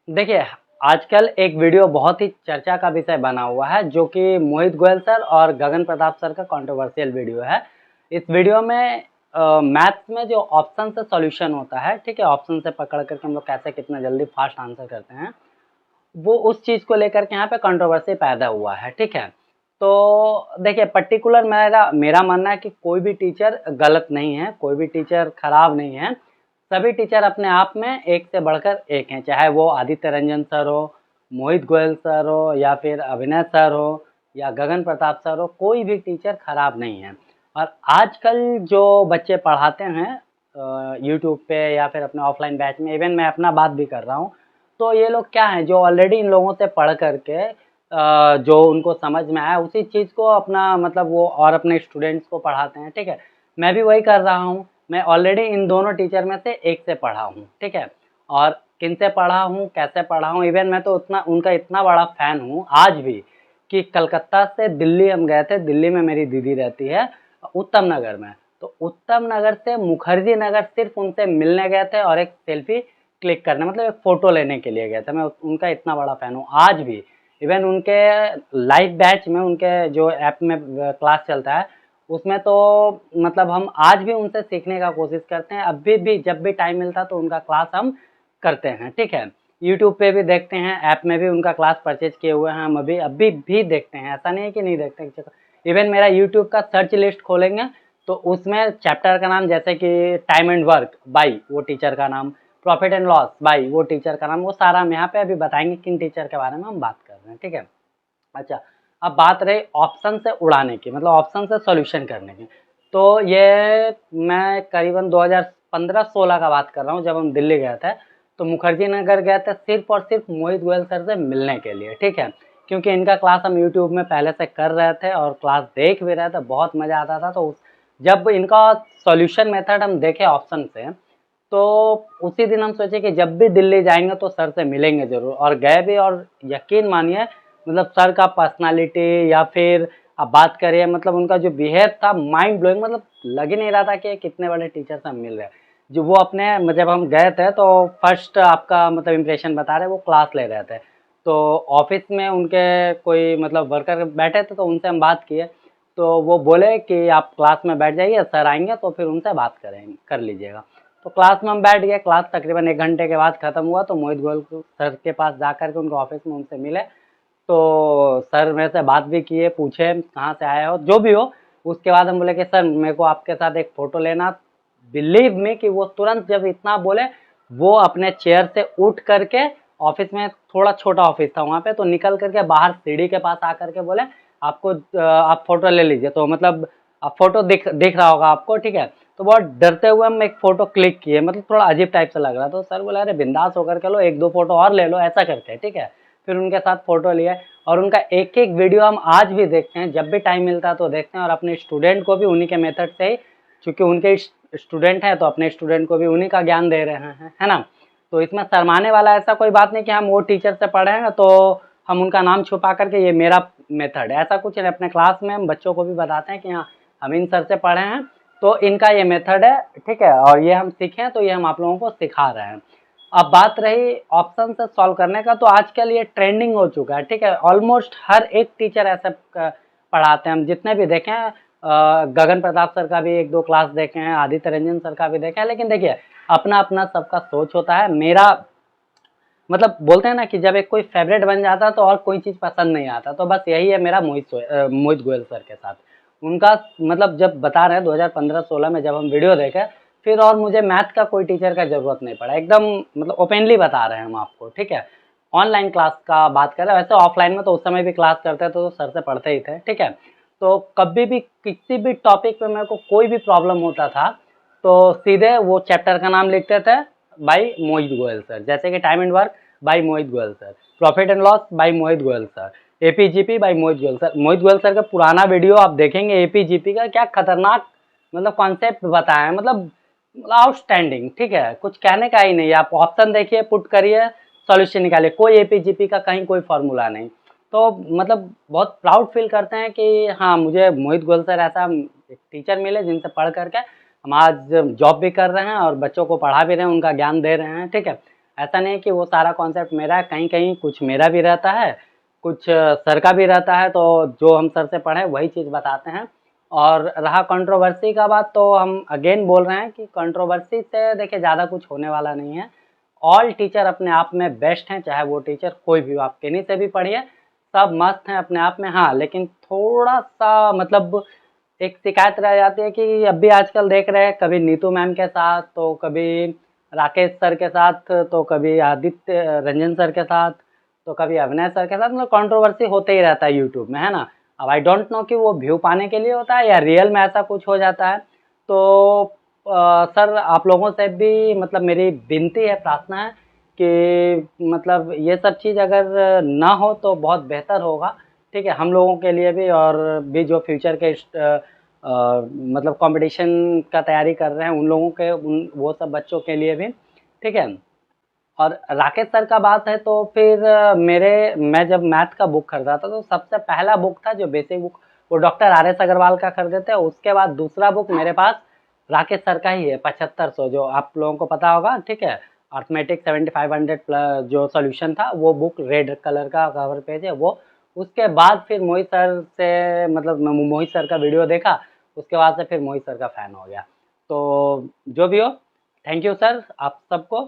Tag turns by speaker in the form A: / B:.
A: देखिए, आजकल एक वीडियो बहुत ही चर्चा का विषय बना हुआ है, जो कि मोहित गोयल सर और गगन प्रताप सर का कंट्रोवर्शियल वीडियो है। इस वीडियो में मैथ्स में जो ऑप्शन से सॉल्यूशन होता है, ठीक है? ऑप्शन से पकड़ कर के हम लोग कैसे कितना जल्दी फास्ट आंसर करते हैं, वो उस चीज़ को लेकर के यहाँ पे कंट्रोवर्सी पैदा हुआ है, ठीक है? तो देखिए, पर्टिकुलर मेरा मेरा मानना है कि कोई भी टीचर गलत नहीं है, कोई भी टीचर खराब नहीं है। सभी टीचर अपने आप में एक से बढ़कर एक हैं, चाहे वो आदित्य रंजन सर हो, मोहित गोयल सर हो, या फिर अभिनय सर हो, या गगन प्रताप सर हो, कोई भी टीचर खराब नहीं है। और आजकल जो बच्चे पढ़ाते हैं यूट्यूब पे या फिर अपने ऑफलाइन बैच में, इवन मैं अपना बात भी कर रहा हूँ, तो ये लोग क्या हैं, जो ऑलरेडी इन लोगों से पढ़ करके जो उनको समझ में आया उसी चीज़ को अपना मतलब वो और अपने स्टूडेंट्स को पढ़ाते हैं, ठीक है? मैं भी वही कर रहा हूँ। मैं ऑलरेडी इन दोनों टीचर में से एक से पढ़ा हूँ, ठीक है? और किन से पढ़ा हूँ, कैसे पढ़ा हूँ, इवन मैं तो उनका इतना बड़ा फ़ैन हूँ आज भी, कि कलकत्ता से दिल्ली हम गए थे। दिल्ली में मेरी दीदी रहती है, उत्तम नगर में। तो उत्तम नगर से मुखर्जी नगर सिर्फ उनसे मिलने गए थे और एक सेल्फी क्लिक करने, मतलब एक फ़ोटो लेने के लिए गए थे। मैं उनका इतना बड़ा फ़ैन हूँ आज भी। इवन उनके लाइव बैच में, उनके जो ऐप में क्लास चलता है, उसमें तो मतलब हम आज भी उनसे सीखने का कोशिश करते हैं। अभी भी जब भी टाइम मिलता है तो उनका क्लास हम करते हैं, ठीक है? यूट्यूब पे भी देखते हैं, ऐप में भी उनका क्लास परचेज किए हुए हैं हम, अभी भी देखते हैं, ऐसा नहीं है कि नहीं देखते हैं। इवन मेरा यूट्यूब का सर्च लिस्ट खोलेंगे तो उसमें चैप्टर का नाम, जैसे कि टाइम एंड वर्क बाई वो टीचर का नाम, प्रॉफिट एंड लॉस बाई वो टीचर का नाम, वो सारा हम यहाँ पे अभी बताएंगे किन टीचर के बारे में हम बात कर रहे हैं, ठीक है? अच्छा, अब बात रही ऑप्शन से उड़ाने की, मतलब ऑप्शन से सॉल्यूशन करने की। तो ये मैं करीबन 2015-16 का बात कर रहा हूँ, जब हम दिल्ली गए थे। तो मुखर्जी नगर गए थे सिर्फ और सिर्फ मोहित गोयल सर से मिलने के लिए, ठीक है? क्योंकि इनका क्लास हम यूट्यूब में पहले से कर रहे थे और क्लास देख भी रहे थे, बहुत मज़ा आता था। तो जब इनका सॉल्यूशन मेथड हम देखे ऑप्शन से, तो उसी दिन हम सोचे कि जब भी दिल्ली जाएंगे तो सर से मिलेंगे ज़रूर, और गए भी। और यकीन मानिए, मतलब सर का पर्सनालिटी या फिर आप बात करिए, मतलब उनका जो बिहेव था माइंड ब्लोइंग, मतलब लग ही नहीं रहा था कि कितने बड़े टीचर से हम मिल रहे हैं। जो वो अपने जब हम गए थे तो फर्स्ट आपका मतलब इम्प्रेशन बता रहे, वो क्लास ले रहे थे। तो ऑफिस में उनके कोई मतलब वर्कर बैठे थे, तो उनसे हम बात किए। तो वो बोले कि आप क्लास में बैठ जाइए, सर आएंगे तो फिर उनसे बात कर लीजिएगा। तो क्लास में हम बैठ गए। क्लास तकरीबन 1 घंटे के बाद ख़त्म हुआ, तो मोहित गोयल सर के पास जा कर के उनके ऑफिस में उनसे मिले। तो सर मेरे से बात भी किए, पूछे कहाँ से आए हो, जो भी हो। उसके बाद हम बोले कि सर मेरे को आपके साथ एक फ़ोटो लेना। बिलीव मी कि वो तुरंत जब इतना बोले, वो अपने चेयर से उठ करके, ऑफिस में थोड़ा छोटा ऑफिस था वहाँ पे, तो निकल करके बाहर सीढ़ी के पास आकर के बोले आपको आप फ़ोटो ले लीजिए। तो मतलब अब फ़ोटो दिख रहा होगा आपको, ठीक है? तो बहुत डरते हुए हम एक फ़ोटो क्लिक किए, मतलब थोड़ा अजीब टाइप से लग रहा। तो सर बोला अरे बिंदास होकर के लो, 1-2 फ़ोटो और ले लो, ऐसा करके, ठीक है? फिर उनके साथ फ़ोटो लिए, और उनका एक-एक वीडियो हम आज भी देखते हैं, जब भी टाइम मिलता है तो देखते हैं। और अपने स्टूडेंट को भी उन्हीं के मेथड से ही, चूँकि उनके स्टूडेंट हैं तो अपने स्टूडेंट को भी उन्हीं का ज्ञान दे रहे हैं, है ना? तो इसमें शर्माने वाला ऐसा कोई बात नहीं कि हम वो टीचर से पढ़े हैं तो हम उनका नाम छुपा करके ये मेरा मेथड है, ऐसा कुछ नहीं। अपने क्लास में हम बच्चों को भी बताते हैं कि हाँ, हम इन सर से पढ़े हैं, तो इनका ये मेथड है, ठीक है? और ये हम सीखे हैं, तो ये हम आप लोगों को सिखा रहे हैं। अब बात रही ऑप्शन से सॉल्व करने का, तो आजकल ये ट्रेंडिंग हो चुका है, ठीक है? ऑलमोस्ट हर एक टीचर ऐसे पढ़ाते हैं, हम जितने भी देखे हैं। गगन प्रताप सर का भी 1-2 क्लास देखे हैं, आदित्य रंजन सर का भी देखे हैं। लेकिन देखिए, अपना अपना सबका सोच होता है। मेरा मतलब बोलते हैं ना कि जब एक कोई फेवरेट बन जाता है तो और कोई चीज़ पसंद नहीं आता, तो बस यही है मेरा मोहित गोयल सर के साथ। उनका मतलब जब बता रहे हैं 2015-16 में जब हम वीडियो देखे, फिर और मुझे मैथ का कोई टीचर का ज़रूरत नहीं पड़ा। एकदम मतलब ओपनली बता रहे हैं हम आपको, ठीक है? ऑनलाइन क्लास का बात करें, वैसे ऑफलाइन में तो उस समय भी क्लास करते थे तो सर से पढ़ते ही थे, ठीक है? तो कभी भी किसी भी टॉपिक पे मेरे को कोई भी प्रॉब्लम होता था, तो सीधे वो चैप्टर का नाम लिखते थे बाई मोहित गोयल सर, जैसे कि time and work by Mohit Goyal sir, profit and loss by Mohit Goyal sir, AP GP by Mohit Goyal sir. Mohit Goyal sir का पुराना वीडियो आप देखेंगे एपीजीपी का, क्या खतरनाक मतलब कॉन्सेप्ट बताया है, मतलब आउटस्टैंडिंग, ठीक है? कुछ कहने का ही नहीं। आप ऑप्शन देखिए, पुट करिए, सॉल्यूशन निकालिए, कोई एपीजीपी का कहीं कोई फार्मूला नहीं। तो मतलब बहुत प्राउड फील करते हैं कि हाँ, मुझे मोहित गोयल सर ऐसा एक टीचर मिले जिनसे पढ़ करके हम आज जॉब भी कर रहे हैं और बच्चों को पढ़ा भी रहे हैं, उनका ज्ञान दे रहे हैं, ठीक है? ऐसा नहीं है कि वो सारा कॉन्सेप्ट मेरा है, कहीं कहीं कुछ मेरा भी रहता है, कुछ सर का भी रहता है, तो जो हम सर से पढ़े वही चीज़ बताते हैं। और रहा कंट्रोवर्सी का बात, तो हम अगेन बोल रहे हैं कि कंट्रोवर्सी से देखिए ज़्यादा कुछ होने वाला नहीं है। ऑल टीचर अपने आप में बेस्ट हैं, चाहे वो टीचर कोई भी हो, आप किन्हीं से भी पढ़िए, सब मस्त हैं अपने आप में। हाँ, लेकिन थोड़ा-सा मतलब एक शिकायत रह जाती है कि अभी आजकल देख रहे हैं, कभी नीतू मैम के साथ, तो कभी राकेश सर के साथ, तो कभी आदित्य रंजन सर के साथ, तो कभी अभिनय सर के साथ, मतलब कंट्रोवर्सी होते ही रहता है यूट्यूब में, है ना। अब आई डोंट नो कि वो व्यू पाने के लिए होता है या रियल में ऐसा कुछ हो जाता है। तो सर आप लोगों से भी मतलब मेरी विनती है, प्रार्थना है कि मतलब ये सब चीज़ अगर ना हो तो बहुत बेहतर होगा, ठीक है, हम लोगों के लिए भी, और भी जो फ्यूचर के मतलब कंपटीशन का तैयारी कर रहे हैं उन लोगों के, उन वो सब बच्चों के लिए भी, ठीक है। और राकेश सर का बात है तो फिर मैं जब मैथ का बुक खरीदा था तो सबसे पहला बुक था जो बेसिक बुक, वो डॉक्टर आर एस अग्रवाल का खरीदे थे। उसके बाद दूसरा बुक मेरे पास राकेश सर का ही है, 7500, जो आप लोगों को पता होगा, ठीक है। अर्थमेटिक 7500 प्लस जो सोल्यूशन था, वो बुक रेड कलर का कवर पेज है वो। उसके बाद फिर मोहित सर से मतलब मोहित सर का वीडियो देखा, उसके बाद से फिर मोहित सर का फ़ैन हो गया। तो जो भी हो, थैंक यू सर आप सबको।